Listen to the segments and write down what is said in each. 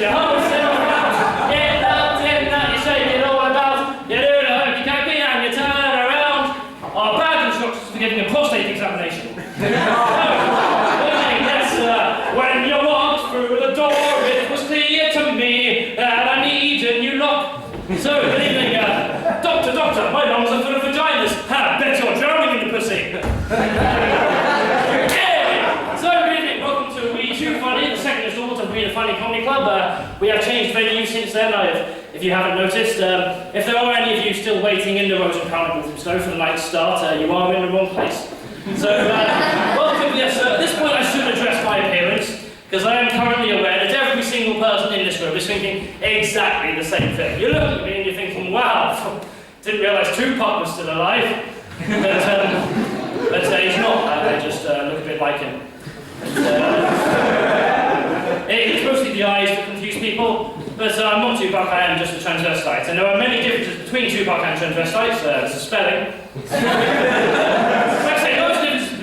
You hold yourself out. Get out, you shake it all about. You do it, I hope you can't be and you turn around. Our bad instructions for giving a prostate examination. When you walked through the door, it was clear to me that I need a new lock. So, good evening, Doctor, my lungs are full of vaginas. Ha, bet you're drowning in the pussy. Yeah. So, good evening, welcome to We Too Funny, the second installment of We the Funny Comedy Club. We have changed venue since then, if you haven't noticed. If there are any of you still waiting in the Rose and Crown Booth Snow for the night's start, you are in the wrong place. So, welcome, yes, at this point I should address my appearance, because I am currently aware that every single person in this room is thinking exactly the same thing. You're looking at me and you're thinking, wow, didn't realise Tupac was still alive. But he's not, I just look a bit like him. It's mostly the eyes that confuse people, but I'm not Tupac, I am just a transvestite. And there are many differences between Tupac and transvestites, there's a spelling.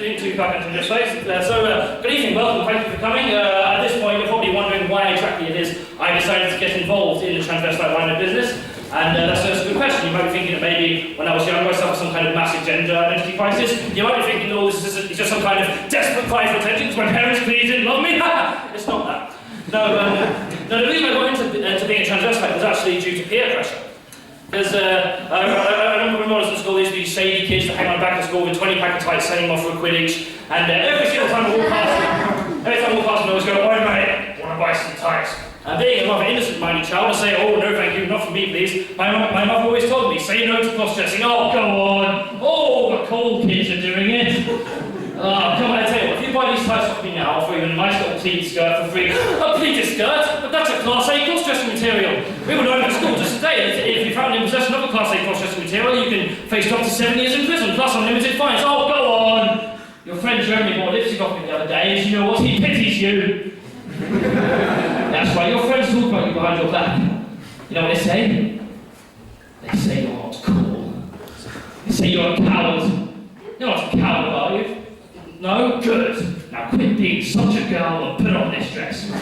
Tupac and transvestites. Good evening, welcome, thank you for coming. At this point, you're probably wondering why exactly it is I decided to get involved in the transvestite line of business. And that's a good question. You might be thinking that maybe when I was young I suffered some kind of massive gender identity crisis. You might be thinking, oh, this is just some kind of desperate cry for attention because my parents clearly didn't love me. It's not that. No, the reason I got into being a transvestite was actually due to peer pressure. Because I remember when I was in school, there used to be shady kids that hang on the back of school with 20 pack of tights selling them off for a Quidditch. And every single time I walk past them, I always go, "Oi mate, want to buy some tights?" And being a rather innocent-minded child, I say, "Oh no thank you, not for me please." My mother always told me, "Say no to cross-dressing." "Oh, go on. Oh, the cool kids are doing it." Oh, come on, I tell you what, if you buy these tights off me now, I'll offer you a nice little pleated skirt for free. A pleated skirt? But that's a Class A cross-dressing material. We were learning at school just today that if you found in possession of a Class A cross-dressing material, you can face up to 7 years in prison, plus unlimited fines. Oh, go on! Your friend Jeremy bought lipstick off me the other day, and you know what? He pities you. That's right, your friends talk about you behind your back. You know what they say? They say you're not cool. They say you're a coward. You're not a coward, are you? No? Good. Now quit being such a girl and put on this dress. That's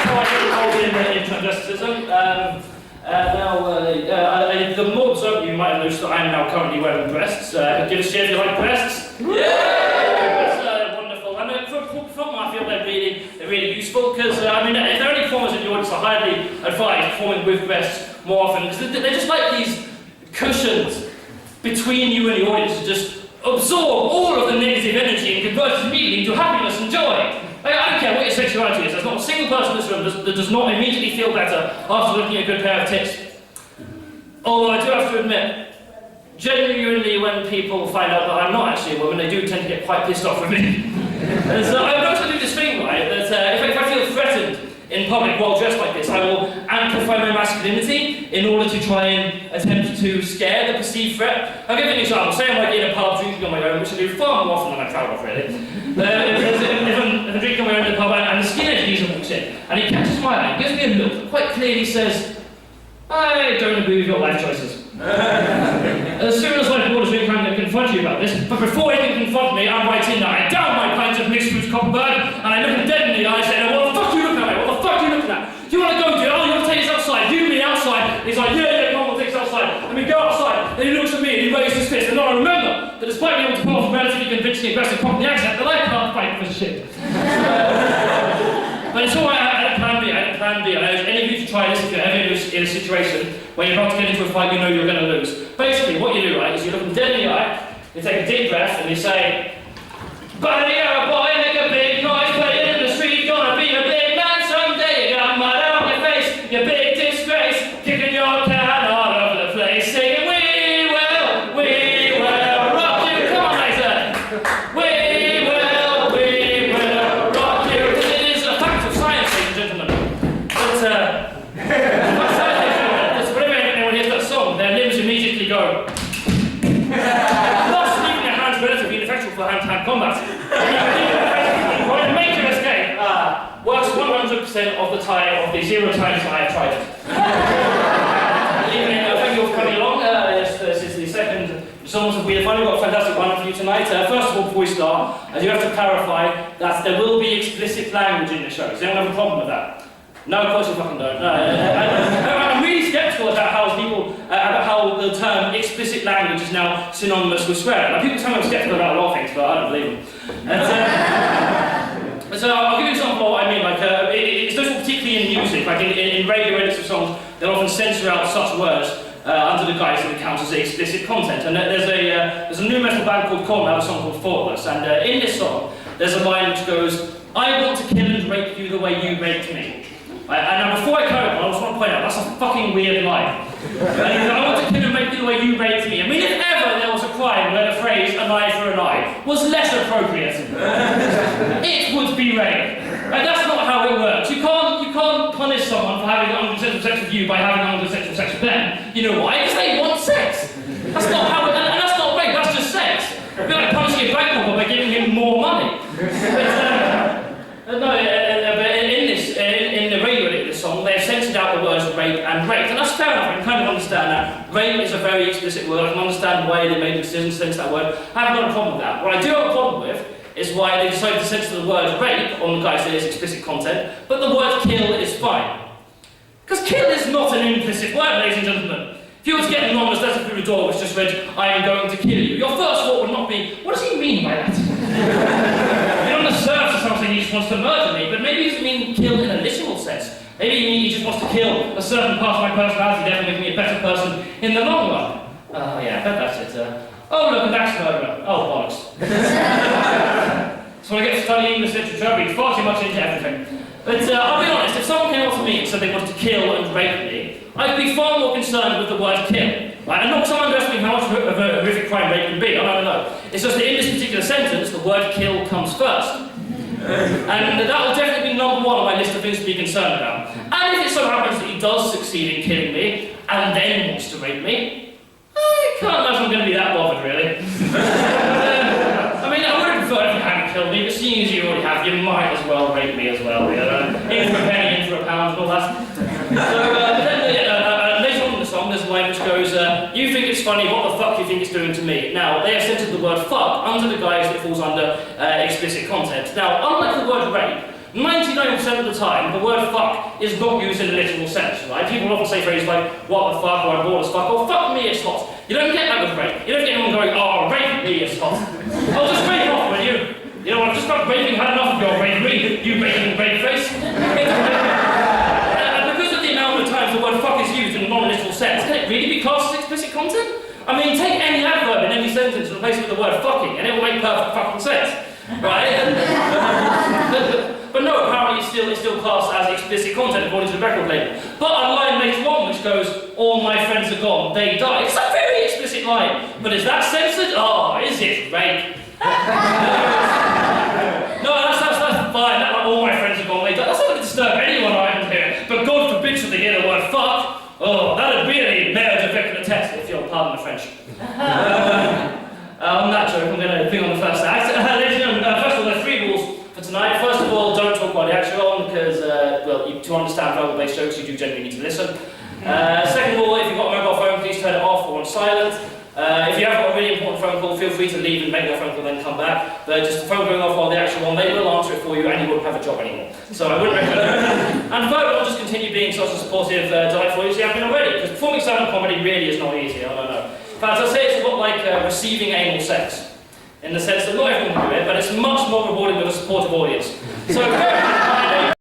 how I get involved in transvesticism. The more observant you might have noticed that I am now currently wearing breasts. Give us a share if you like breasts. Yeah! That's wonderful. I mean, for performing, I feel they're really useful because, if there are any performers in the audience, I highly advise performing with breasts more often because they're just like these cushions between you and the audience to just absorb all of the negative energy and convert it immediately into happiness and joy. I don't care what your sexuality is, there's not a single person in this room that does not immediately feel better after looking at a good pair of tits. Although I do have to admit, genuinely when people find out that I'm not actually a woman, they do tend to get quite pissed off with me. And so I've got to do this thing, right, that if I feel threatened in public while dressed like this, I will amplify my masculinity in order to try and attempt to scare the perceived threat. I'll give you an example. Say I'm like in a pub drinking on my own, which I do far more often than I'm proud of, really. If I'm drinking on my own in the pub and the skinhead geezer walks in, and he catches my eye, gives me a look that quite clearly says, "I don't agree with your life choices." As soon as my board is really trying to confront you about this, but before he can confront me, I'm right in there. I down my pint of mixed fruit Copperberg, and I look him dead in the eye and say, "What the fuck are you looking at, mate? What the fuck are you looking at? Do you want to go to it? Oh, you want to take us outside? You me outside?" And he's like, yeah, come on, we'll take us outside. And we go outside, and he looks at me and he raises his fist, and I remember that despite being able to pull off a relatively convincingly aggressive Cockney accent, that I can't fight for shit. But it's alright, I had a plan B, and I urge any of you to try this if you're ever in a situation where you're about to get into a fight you know you're going to lose. Basically, what you do, right, is you look them dead in the eye, you take a deep breath, and you say, "Buddy, you're a boy, make a big noise, playing in the street, gonna be a big man someday. You got mud on your face, you big disgrace, kicking your can all over the place, singing, we will rock you." Come on, Mason. We will rock you. It is a fact of science, ladies and gentlemen. But whenever anyone hears that song, their limbs immediately go. Thus leaving their hands relatively ineffectual for hand-to-hand combat. Make your escape. Works 100% of the time of the 0 times I have tried it. Thank you all for coming along. This is the second Someone said, we've finally got a fantastic one for you tonight. First of all, before we start, I do have to clarify that there will be explicit language in the show. Does anyone have a problem with that? No, of course you fucking don't. No, I'm really sceptical about how the term explicit language is now synonymous with swearing. Now, people tell me I'm sceptical about a lot of things, but I don't believe them. So I'll give you an example of what I mean. Like, it's notable particularly in music. Like in radio edits of songs, they'll often censor out such words under the guise that it counts as explicit content. And there's a new metal band called Cullen that have a song called Thoughtless. And in this song, there's a line which goes, "I want to kill and rape you the way you raped me." And now before I carry on, I just want to point out, that's a fucking weird line. I want to kill and rape you the way you raped me. I mean, if ever there was a crime where the phrase "an eye for an eye" was less appropriate, it would be rape. And that's not how it works. You can't punish someone for having unconsensual sex with you by having unconsensual sex with them. You know why? Because they want sex. That's not how it, and that's not rape, that's just sex. You're like punishing a bank robber by giving him more money. In the radio edit of this song, they've censored out the words rape and rape. And that's fair enough, I can kind of understand that. Rape is a very explicit word, I can understand why they made the decision to censor that word. I haven't got a problem with that. What I do have a problem with is why they decided to censor the word rape on the guise that it's explicit content, but the word kill is fine. Because kill is not an implicit word, ladies and gentlemen. If you were to get an anonymous letter through the door which just read, "I am going to kill you," your first thought would not be, what does he mean by that? You're on the surface of something, he just wants to murder me, but maybe he doesn't mean kill in a literal sense. Maybe he just wants to kill a certain part of my personality, therefore making me a better person in the long run. Oh yeah, I bet that's it. Oh look, an axe murderer. Oh bollocks. So when I get to study English literature, I read far too much into everything. But I'll be honest, if someone came up to me and said they wanted to kill and rape me, I'd be far more concerned with the word kill. Right? And not because I'm underestimating how much of a horrific crime rape can be, no. It's just that in this particular sentence, the word kill comes first. And that will definitely be number one on my list of things to be concerned about. And if it so happens that he does succeed in killing me, and then wants to rape me, I can't imagine I'm going to be that bothered, really. I mean, I would have preferred if you hadn't killed me, but seeing as you already have, you might as well rape me as well, you know? In for a penny, in for a pound, and all that. So, later on in the song, there's a line which goes, "You think it's funny, what the fuck do you think it's doing to me?" Now, they have censored the word fuck under the guise that it falls under explicit content. Now, unlike the word rape, 99% of the time, the word fuck is not used in a literal sense, right? People often say phrases like, "what the fuck," or "I'm bored as fuck," or "fuck me, it's hot." You don't get that with rape. You don't get anyone going, "Oh, rape me, it's hot." "Oh, just rape off, will you? You know, I've just got raping, had enough of your rapery, you raping rape face." Because of the amount of times the word fuck is used in a non-literal sense, can it really be classed as explicit content? I mean, take any adverb in any sentence and replace it with the word fucking, and it will make perfect fucking sense, right? But no, apparently it's still classed as explicit content according to the record label. But a line later on which goes, "All my friends are gone, they died." It's a very explicit line. But is that censored? Oh, is it rape? No, that's fine. That, like, "all my friends are gone, they died." That's not going to disturb anyone around here. But God forbid should they hear the word fuck. Oh, that would really merit a victim test, if you'll pardon the French. On that joke, I'm going to bring on the first act. Ladies and gentlemen, first of all, there are 3 rules for tonight. First of all, don't talk about the actual because, to understand verbal-based jokes, you do generally need to listen. Second of all, if you've got a mobile phone, please turn it off or on silent. If you have got a really important phone call, feel free to leave and make that phone call, then come back. But just the phone going off while the actual one, they will answer it for you and you won't have a job anymore. So I wouldn't recommend it. And third, I'll just continue being such a supportive delight for you as you have been already. Because performing stand-up comedy really is not easy, I don't know. In fact, I'd say it's a lot like receiving anal sex. In the sense that not everyone can do it, but it's much more rewarding with a supportive audience. So